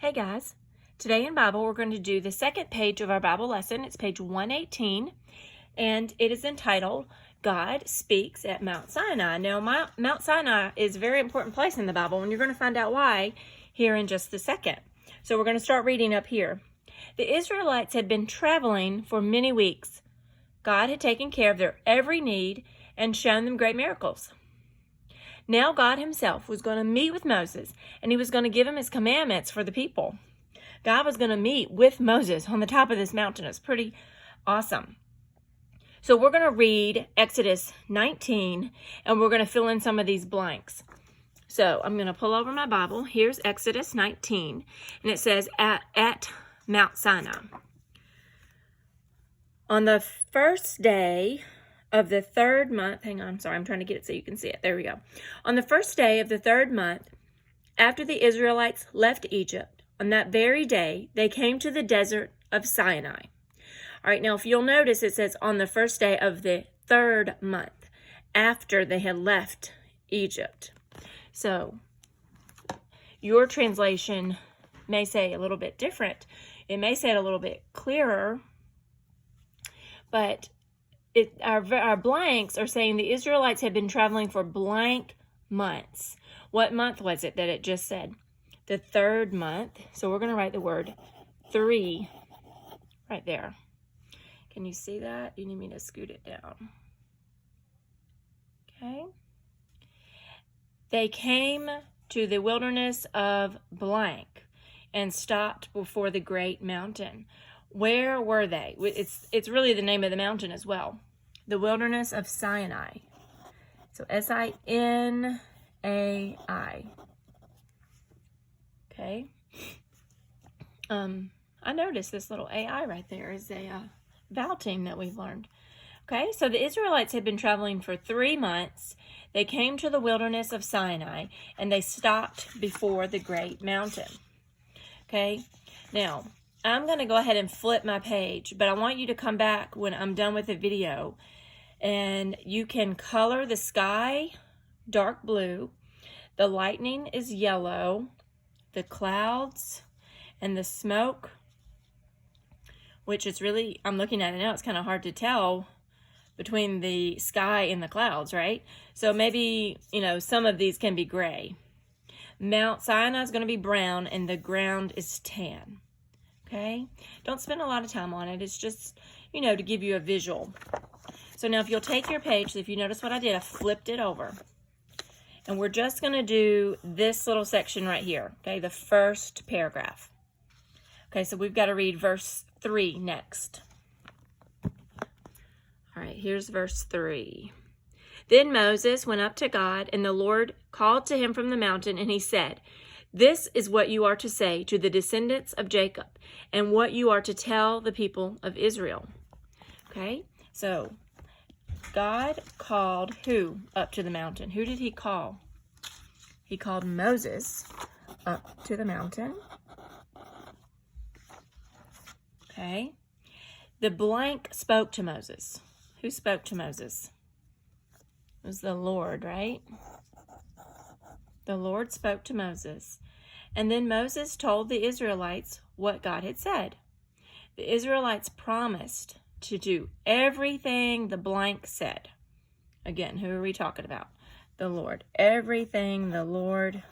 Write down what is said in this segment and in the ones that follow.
Hey guys, today in Bible we're going to do the second page of our Bible lesson. It's page 118 and it is entitled God Speaks at Mount Sinai. Now Mount Sinai is a very important place in the Bible and you're going to find out why here in just a second. So we're going to start reading up here. The Israelites had been traveling for many weeks. God had taken care of their every need and shown them great miracles. Now God himself was going to meet with Moses, and he was going to give him his commandments for the people. God was going to meet with Moses on the top of this mountain. It's pretty awesome. So we're going to read Exodus 19, and we're going to fill in some of these blanks. So I'm going to pull over my Bible. Here's Exodus 19, and it says, at Mount Sinai. On the first day of the third month, hang on, sorry, I'm trying to get it so you can see it. There we go. On the first day of the third month, after the Israelites left Egypt, on that very day, they came to the desert of Sinai. All right, now if you'll notice, it says on the first day of the third month, after they had left Egypt. So your translation may say a little bit different. It may say it a little bit clearer, but our blanks are saying the Israelites had been traveling for blank months. What month was it that it just said? The third month. So we're going to write the word 3 right there. Can you see that? You need me to scoot it down. Okay. They came to the wilderness of blank and stopped before the great mountain. Where were they? It's really the name of the mountain as well. The wilderness of Sinai. So Sinai. Okay. I noticed this little AI right there is a vowel team that we've learned. Okay, so the Israelites had been traveling for 3 months. They came to the wilderness of Sinai and they stopped before the great mountain. Okay, now I'm going to go ahead and flip my page, but I want you to come back when I'm done with the video and you can color the sky dark blue, the lightning is yellow, the clouds and the smoke, which is really, I'm looking at it now, it's kind of hard to tell between the sky and the clouds, right? So maybe, some of these can be gray. Mount Sinai is going to be brown and the ground is tan. Okay, don't spend a lot of time on it. It's just, to give you a visual. So now if you'll take your page, if you notice what I did, I flipped it over. And we're just going to do this little section right here, okay, the first paragraph. Okay, so we've got to read verse 3 next. All right, here's verse 3. Then Moses went up to God, and the Lord called to him from the mountain, and he said, "This is what you are to say to the descendants of Jacob, and what you are to tell the people of Israel." Okay, so God called who up to the mountain? Who did he call? He called Moses up to the mountain. Okay, the blank spoke to Moses. Who spoke to Moses? It was the Lord, right? The Lord spoke to Moses. And then Moses told the Israelites what God had said. The Israelites promised to do everything the blank said. Again, who are we talking about? The Lord. Everything the Lord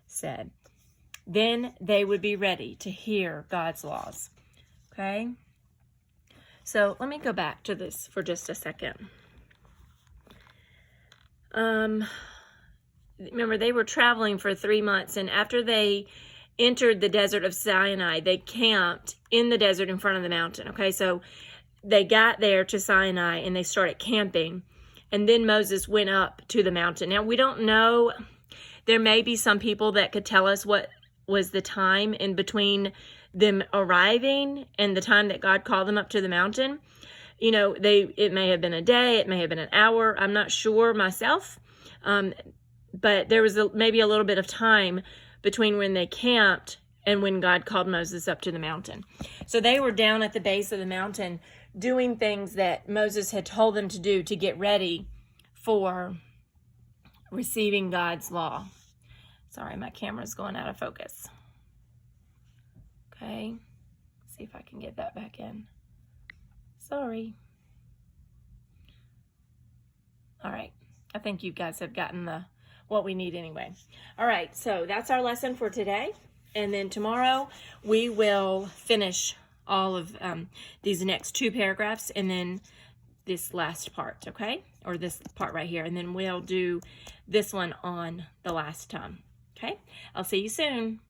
said. Then they would be ready to hear God's laws. Okay? So let me go back to this for just a second. Remember, they were traveling for 3 months, and after they entered the desert of Sinai, they camped in the desert in front of the mountain. Okay, so they got there to Sinai and they started camping, and then Moses went up to the mountain. Now, we don't know. There may be some people that could tell us what was the time in between them arriving and the time that God called them up to the mountain. It may have been a day, it may have been an hour. I'm not sure myself. But there was maybe a little bit of time between when they camped and when God called Moses up to the mountain. So they were down at the base of the mountain doing things that Moses had told them to do to get ready for receiving God's law. Sorry, my camera's going out of focus. Okay, see if I can get that back in. Sorry. All right, I think you guys have gotten what we need anyway. All right, so that's our lesson for today. And then tomorrow we will finish all of these next 2 paragraphs and then this last part, okay? Or this part right here. And then we'll do this one on the last time, okay? I'll see you soon.